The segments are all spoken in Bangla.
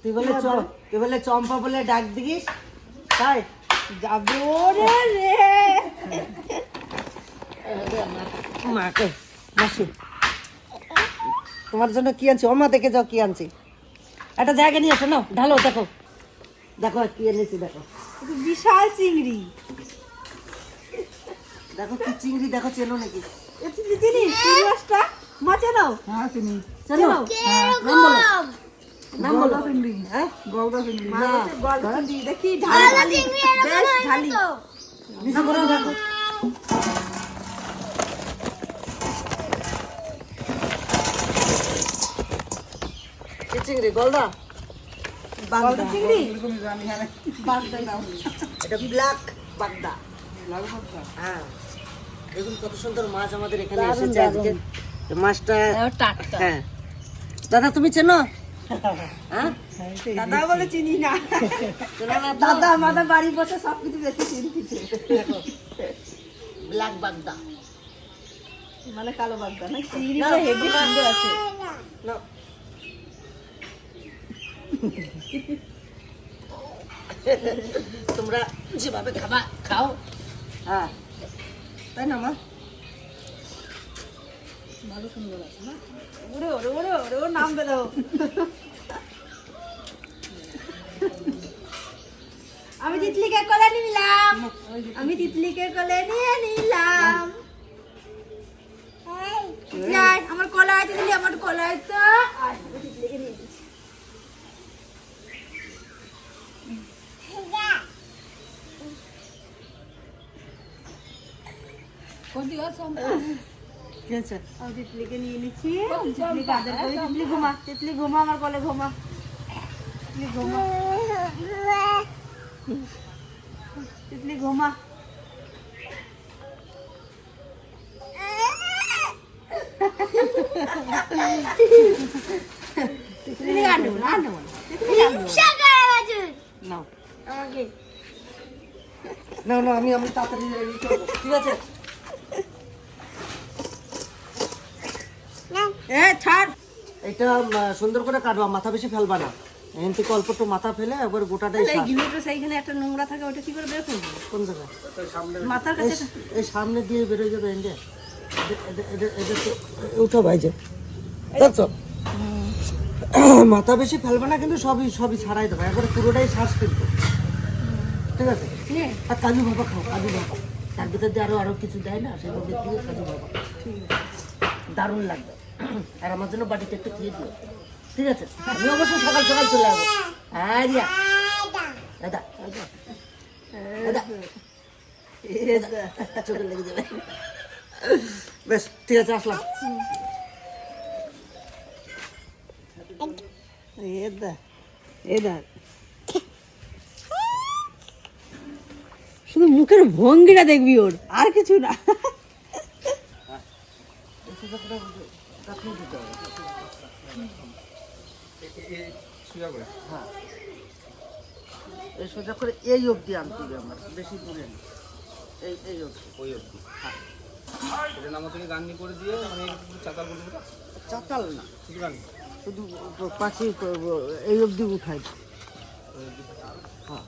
তুই বলে চম্পা বলে ডাক দিস তাই যাবে ওরে রে মাকে মাসি তোমার জন্য কি আনছি ওর মা দেখে যাও কি আনছি একটা জায়গা নিয়ে আসো না ঢালো দেখো দেখো কি এনেছি দেখো বিশাল চিংড়ি দেখো কি চিংড়ি দেখো চেনো নাকি চিনিস চিংড়ি মাছটা মা চেনো? হ্যাঁ চিনি। চেনো নাম বলো চিংড়ি। হ্যাঁ গলদা চিংড়ি। মা বলছে গলদা চিংড়ি দেখি ঢালি বেশ ঢালি নিচে করে দেখো কি চিংড়ি গলদা গলদা চিংড়ি এরকমই জানি হ্যাঁ নাকি? বাগদা নাও। এটা ব্ল্যাক বাগদা লাগু পাতা। হ্যাঁ দেখুন কত সুন্দর মাছ আমাদের এখানে এসেছে আজকে এই মাছটা টাটকা হ্যাঁ দাদা তুমি চেনো হ্যাঁ দাদা বলে চিনি না চেনো না তো? দাদা আমাদের বাড়ি বসে সবকিছু বেশি চিনতেছে দেখো ব্ল্যাক বাগদা মানে কালো বাগদা না চিংড়িটা হেভি সুন্দর আছে না তোমরা যেভাবে খাবা খাও হ্যাঁ তাই না মা ভালো সুন্দর আছে না ওরে ওরে ওরে ওরে ওর নাম বেরো আমি তিতলিকে কোলে নিলাম আমি তিতলিকে কোলে নিয়ে নিলাম যাই আমার কোলায় তিতলি আমার কোলায় তো আর আমি তিতলিকে নিয়ে নিচ্ছি কি আছে আমি তিতলিকে নিয়ে নিচ্ছি তিতলিকে আদর করি তিতলি ঘুমা আমার কোলে ঘুমা তিতলি ঘুমা তিতলি ঘুমা তিতলি আনো না আনো তিতলি আনো নাও আমাকে নাও না আমি তাড়াতাড়ি রেডি করবো ঠিক আছে এ ছাড় এটা সুন্দর করে কাটবা মাথা বেশি ফেলবা না এখান থেকে অল্প একটু মাথা ফেলে একবার গোটাটাই এই শ্বাস। গিলুটা সেইখানে একটা নোংরা থাকে ওটা কি করে বের করবো কোন জায়গায় মাথার কাছে এই সামনে দিয়ে বেরোয় যাবে এন্ডে উঠো ভাই যে দেখছো মাথা বেশি ফেলবে না কিন্তু সবই ছাড়াই দেবে একবারে পুরোটাই শ্বাস কিন্তু ঠিক আছে আর কাজু বাবা খাও কাজু বাবা তার ভিতর দিয়ে আরো কিছু দেয় না সেগুলো দিয়ে কাজু বাবা দারুণ লাগবে আর আমার জন্য বাড়িতে একটু খেয়ে দিও ঠিক আছে আমি অবশ্যই সকাল সকাল চলে আসবো হ্যাঁ রিয়া দাদা দাদা চোখে লেগে যাবে বেশ ঠিক আছে আসলাম শুধু মুখের ভঙ্গিটা দেখবি ওর আর কিছু না হ্যাঁ এই সোজা করে এই অবধি আনতে হবে আমার বেশি দূরে না এই অবধি ওই অবধি। এটা নামা থেকে গান্নি করে দিয়ে মানে একটু চাতাল করে দেবো। চাতাল না শুধু গান্নি। শুধু পাখি এই অবধি উঠাই হ্যাঁ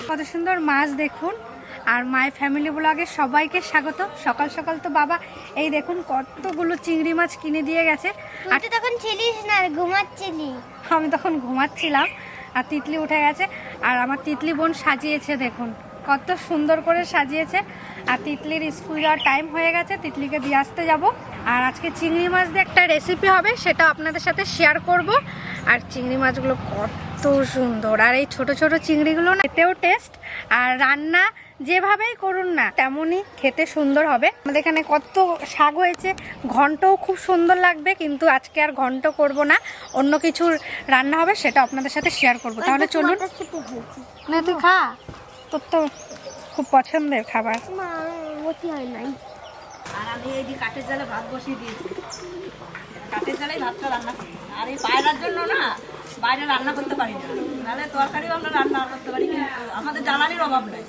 কত সুন্দর মাছ দেখুন। আর মাই ফ্যামিলি ব্লগে সবাইকে স্বাগত। সকাল সকাল তো বাবা এই দেখুন কতগুলো চিংড়ি মাছ কিনে দিয়ে গেছে। আর তুই তখন ছিলিস না, ঘুমাচ্ছিলি। আমি তখন ঘুমাচ্ছিলাম আর তিতলি উঠে গেছে। আর আমার তিতলি বোন সাজিয়েছে দেখুন কত সুন্দর করে সাজিয়েছে। আর তিতলির স্কুল যাওয়ার টাইম হয়ে গেছে, তিতলিকে দিয়ে আসতে যাব। আর আজকে চিংড়ি মাছ দিয়ে একটা রেসিপি হবে, সেটা আপনাদের সাথে শেয়ার করব। আর চিংড়ি মাছগুলো কত কত সুন্দর। আর এই ছোট ছোট চিংড়িগুলো না এতেও টেস্ট, আর রান্না যেভাবেই করুন না তেমনই খেতে সুন্দর হবে। আমাদের এখানে কত শাক হয়েছে, ঘন্টও খুব সুন্দর লাগবে, কিন্তু আজকে আর ঘন্ট করব না, অন্য কিছু রান্না হবে, সেটা আপনাদের সাথে শেয়ার করব। তাহলে চলুন। না তুই খা, তোর তো খুব পছন্দের খাবার। আর আমি এই যে কাঠের জালে ভাত বসিয়ে দিয়েছি, কাঠের জালেই ভাতটা রান্না করি। আর এই পায়রার জন্য না বাইরে রান্না করতে পারি না, নাহলে তরকারিও আমরা রান্না করতে পারি, কিন্তু আমাদের জ্বালানির অভাব নেই।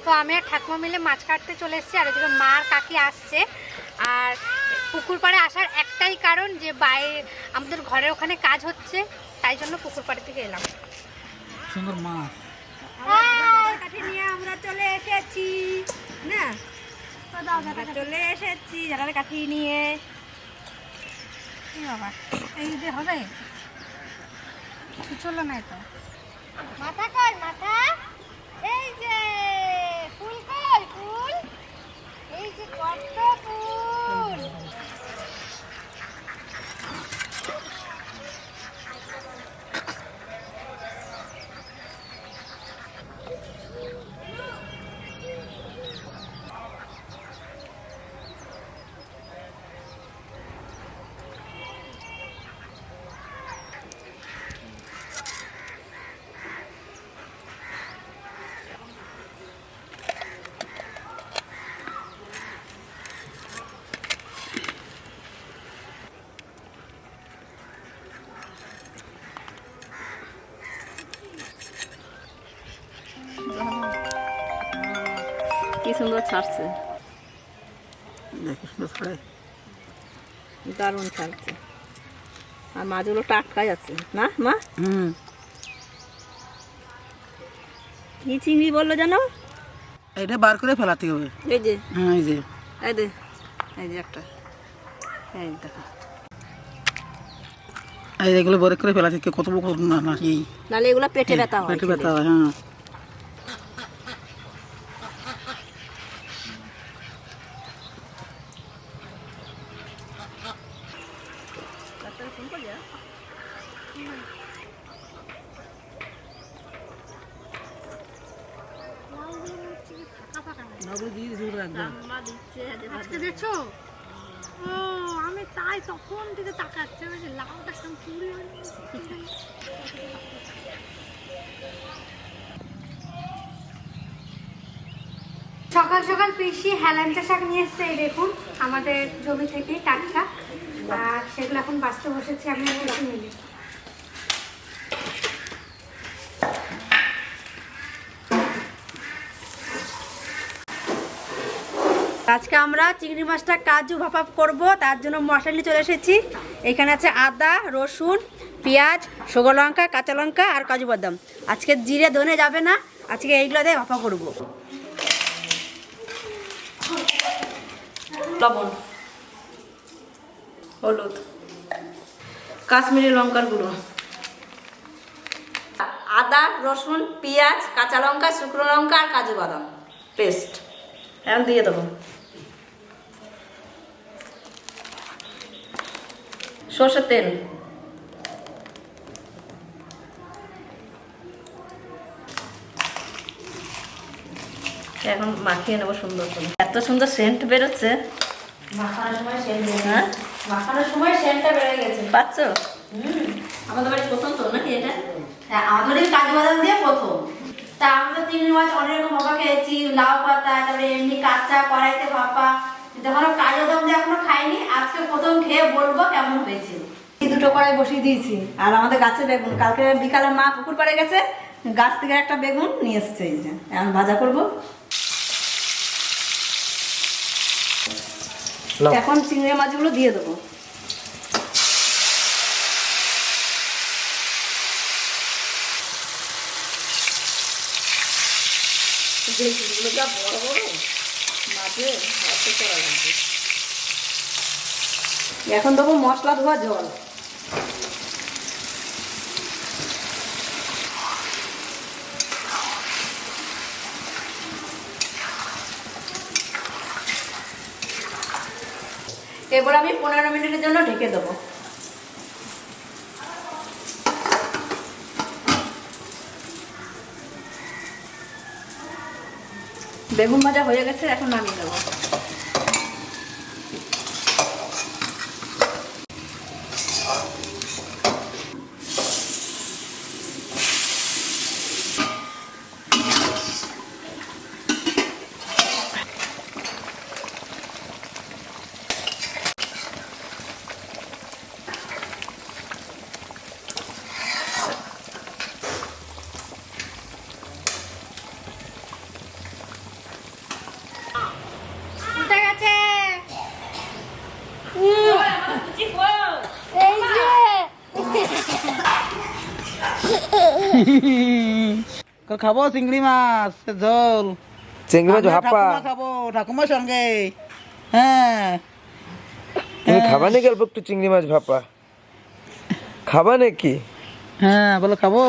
তো আমি আর ঠাকুমা মিলে মাছ কাটতে চলে এসেছি, আর এদিকে মা আর কাকি আসছে। আর পুকুর পাড়ে আসার একটাই কারণ যে বাইরে আমাদের ঘরের ওখানে কাজ হচ্ছে, তাই জন্য পুকুর পাড়ে থেকে এলাম। সুন্দর মাছ। কাঠি নিয়ে আমরা চলে এসেছি না, চলে এসেছি জানালে কাঠি নিয়ে। এই বাবা, এই যে হবে চলো না, তো মাথা কই মাথা, এই যে ফুল কই ফুল, এই যে কত ফুল। কি সুন্দর ছাড়ছে, দারুণ ছাড়ছে। আর মাছগুলো টাটকাই আছে না মা? কি চিংড়ি বললো জানো? এটা বার করে ফেলাতে হবে। এই যে হ্যাঁ, এই যে এই যে এই যে একটা, এই দেখো, এই এগুলো বার করে ফেলাতে কত বড় না নাকি, নাহলে এগুলো পেটে ব্যথা হয়। পেটে ব্যথা হয়। হ্যাঁ, আজকে দেখছো? ও আমি তাই তখন থেকে তাকাচ্ছি, আমি যে লাউটা কেমন চুরি হলো। সকাল সকাল পিসি হেলাঞ্চা শাক নিয়ে এসছে, এই দেখুন আমাদের জমি থেকে টাটকা, আর সেগুলো এখন বাঁচতে বসেছি আমি পিসি মিলে। আজকে আমরা চিংড়ি মাছটা কাজু ভাপা করব, তার জন্য মশলা নিয়ে চলে এসেছি। এখানে আছে আদা, রসুন, পেঁয়াজ, শুকনো লঙ্কা, কাঁচা লঙ্কা আর কাজু বাদাম। আজকে জিরে ধনে যাবে না, আজকে এইগুলো দিয়ে ভাপা করব। লবণ, হলুদ, কাশ্মীরি লঙ্কার গুঁড়ো, আদা, রসুন, পেঁয়াজ, কাঁচা লঙ্কা, শুকনো লঙ্কা আর কাজু বাদাম পেস্ট এখন দিয়ে দেবো। সর্ষের তেল, এখন মাখিয়ে নেবো সুন্দর করে। এত সুন্দর সেন্ট বেরোচ্ছে, মাখানোর সময় সেন্ট, হ্যাঁ মাখানোর সময় সেন্টটা বেড়ে গেছে। পাচ্ছ? আমাদের বাড়ি প্রথম তো নাকি এটা? হ্যাঁ, আমাদের এই কাজু বাদাম দিয়ে প্রথম। তা আমরা তো চিংড়ি মাছ অনেক রকম ভাপা খেয়েছি, লাউ পাতা, তারপরে এমনি কাঁচা কড়াইতে ভাপা, এখনো কাজু বাদাম দিয়ে এখনো খাইনি, আজকে প্রথম খেয়ে বলবো কেমন হয়েছে। এই দুটো কড়াই বসিয়ে দিয়েছি, আর আমাদের গাছে বেগুন, কালকে বিকালে মা পুকুর পাড়ে গেছে, গাছ থেকে একটা বেগুন নিয়ে এসছে, এই যে এখন ভাজা করবো। নাও। এখন চিংড়ি মাছগুলো দিয়ে দেবো। এখন দেবো মশলা ধোয়া জল। এবার আমি 15 মিনিটের জন্য ঢেকে দেবো। বেগুন ভাজা হয়ে গেছে, এখন নামিয়ে দেবো। উঠে গেছে এই যে খাবো চিংড়ি মাছ ঝোল, চিংড়ি মাছ ভাপা। ঠাকুমা খাবো ঠাকুমার সঙ্গে। হ্যাঁ তুমি খাবা নাকি অল্প একটু চিংড়ি মাছ ভাপা? খাবা নাকি? হ্যাঁ বলো খাবো।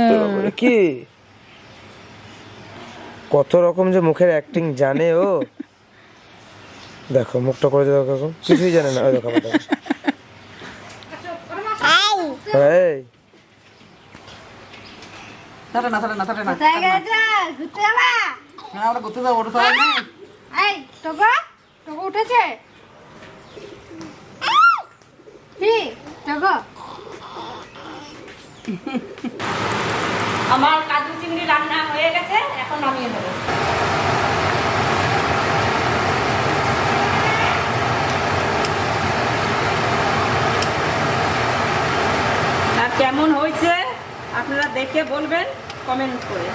বাবারে, কি কত রকম যে মুখের অ্যাক্টিং জানে ও। দেখো মুখটা করে দেখো, কিছুই জানে না। ওই দেখো এই থাকে না থাকে না থাকে না। কোথায় গেছে ঘুরতে যাবা? হ্যাঁ আমরা ঘুরতে যাবো, ওটা সবাই নেই। এই টগো টগো উঠেছে কি টগো? আমার কাজু চিংড়ি রান্না হয়ে গেছে, এখন নামিয়ে দেবো। আর কেমন হয়েছে আপনারা দেখে বলবেন কমেন্ট করে।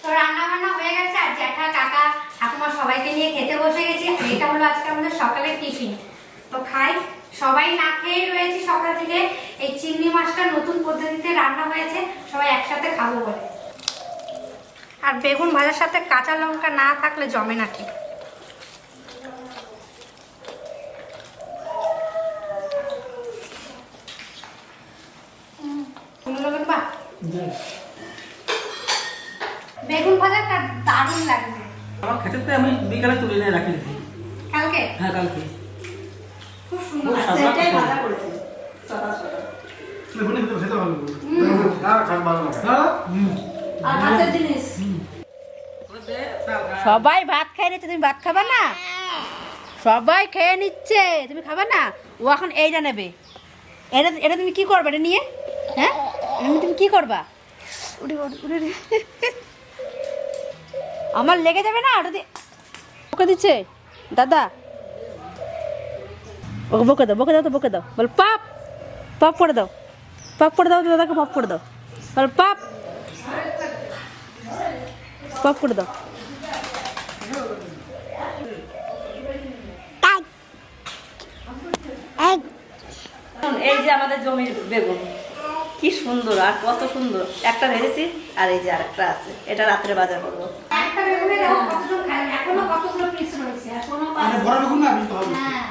তো রান্না বান্না হয়ে গেছে আর জ্যাঠা কাকা ঠাকুমা সবাইকে নিয়ে খেতে বসে গেছি। আর এটা হলো আজকে আমাদের সকালের টিফিন। তো খাই, সবাই না খেয়েই রয়েছি সকাল থেকে। এই চিংড়ি মাছটা নতুন পদ্ধতিতে রান্না হয়েছে, সবাই একসাথে খাবো বলে। আর বেগুন ভাজার সাথে কাঁচা লঙ্কা না থাকলে জমে না ঠিক। বেগুন ভাজাটা দারুণ লাগছে। আমার খেতে আমি বিকালে তুলে নিয়ে রাখি দিয়েছি। কালকে হ্যাঁ কালকে খুব সুন্দর। সেটাই ভাজা করেছে সকাল সকাল। আর মাছের জিনিস সবাই ভাত খেয়ে নিচ্ছে, তুমি ভাত খাবা না? সবাই খেয়ে নিচ্ছে, তুমি খাবা না? ও এখন এইটা নেবে। এটা এটা তুমি কি করবে? এটা নিয়ে হ্যাঁ তুমি কি করবা? আমার লেগে যাবে না? ওটা দিয়ে বকে দিচ্ছে দাদা। ওকে বকে দাও, বকে দাও, তো বকে দাও। বল পাপ পাপ করে দাও, পাপ করে দাও, দাদাকে পাপ করে দাও। বল পাপ পাপ করে দাও। এই যে আমাদের জমির বেগুন, কি সুন্দর আর কত সুন্দর। একটা ভেজেছি আর এই যে আরেকটা আছে, এটা রাত্রে বাজার করবো। একটা বেগুনে দেখো কতজন খায়, এখনো কতগুলো পিস রয়েছে, এখনো বড় বেগুন না দিতে হবে। হ্যাঁ।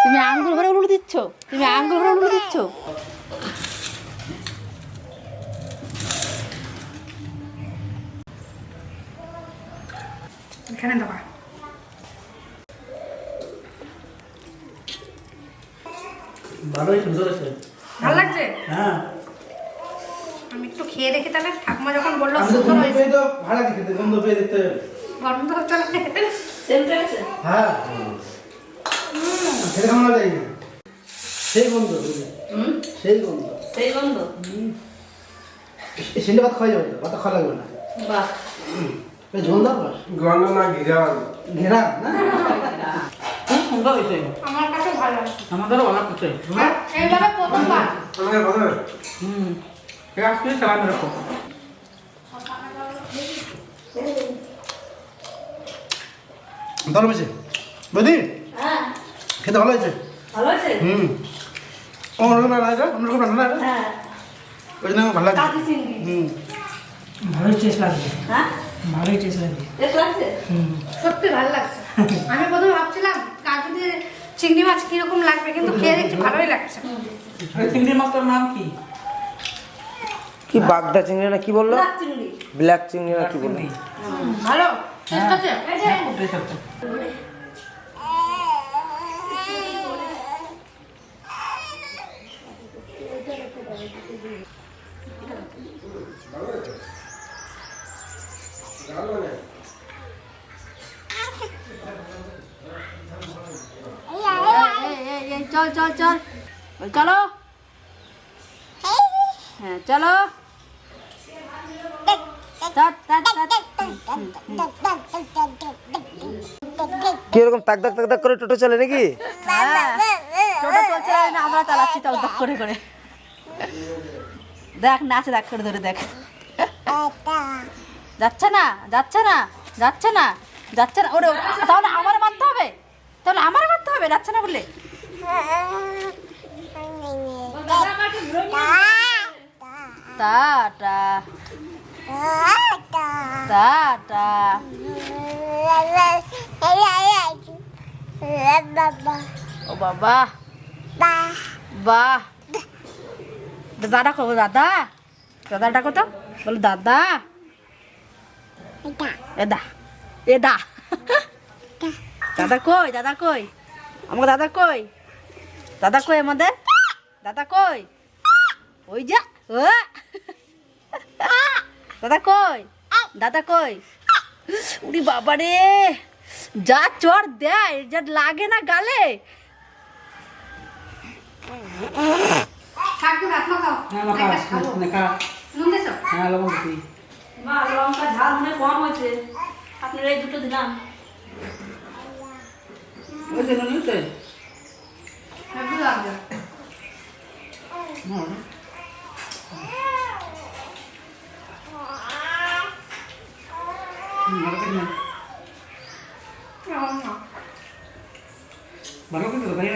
তুমি আঙ্গুল ভরে উলু দিচ্ছ, তুমি আঙ্গুল ভরে উলু দিচ্ছ। এখানে দেবা। ভালোই সুন্দর আছে। ভালো লাগছে? হ্যাঁ আমি একটু খেয়ে দেখি তাহলে, ঠাকুমা যখন বললো আমি তো সুন্দর গন্ধ হয়েছে। পেয়ে তো ভাড়া দিতে গন্ধ পেয়ে দেখতে হবে। গন্ধ তাহলে হ্যাঁ খেতে কেমন লাগে না? সেই গন্ধ সেই গন্ধ সেই গন্ধ। সেটা ভাত খাওয়া যাবে তো, ভাত খাওয়া লাগবে না। বাহ, ঝোল দাও বাস গন্ধ না ঘিরান। ঘেরা না খুব সুন্দর হয়েছে, আমার কাছে ভালো লাগছে। আমাদেরও ভালো লাগছে। আর এইভাবে প্রথমবার আমাকে বলো আজকে সালাম রাখো। ভালো হয়েছে বৌদি? খেতে ভালো হয়েছে। ভালো আছে? অন্যরকম রান্না এটা, অন্যরকম রান্না এটা, হ্যাঁ। ওই জন্য আমার ভালো লাগছে। কাজু চিংড়ি। ভালোই টেস্ট লাগছে, হ্যাঁ? ভালোই টেস্ট লাগছে। টেস্ট লাগছে? সত্যি ভালো লাগছে। আমি প্রথমে ভাবছিলাম কাজু দিয়ে চিংড়ি মাছ কিরকম লাগবে, কিন্তু খেয়ে দেখছি ভালোই লাগছে। চিংড়ি মাছটার নাম কি? কি বাগদা চিংড়ি না কি বললো? লাল চিংড়ি। ব্ল্যাক চিংড়ি না কি বললো? ভালো টেস্ট আছে। টেস্ট আছে। এই, চল চল চল, চলো। হ্যাঁ চলো। কিরকম তাক তাক তাক তাক করে টোটো চলে নাকি? টোটো চলছে না, আমরা চালাচ্ছি তাও তাক করে করে। দেখ নাচে, দেখ করে ধরে দেখ। যাচ্ছে না যাচ্ছে না যাচ্ছে না যাচ্ছে না। ওরে তাহলে আমার মারতে হবে, তাহলে আমার মারতে হবে, যাচ্ছে না বলে। Tata tata. ও বাবা, বাহ। দাদা ডাকো, দাদা, দাদা ডাকো তো, বলো দাদা। এদা এদা। দাদা কই, দাদা কই, আমাকে দাদা কই, দাদা কই আমাদের, দাদা কই? ওই যা, ও দাদা কই, দাদা কই? উরি বাবা রে, যা চর দেয়, যা লাগে না গালে। ঠাকুর ভাত খাও। হ্যাঁ মাখা, খা। নুন দিছো? হ্যাঁ লবণ দিবি। মা লঙ্কা ঝাল মনে কম হয়েছে, আপনারা এই দুটো দিলাম। ওই যে নুন হয়েছে? ঠাকুর লাগবে। হ্যাঁ। ভালো করে না। ভালো করে তো ভাই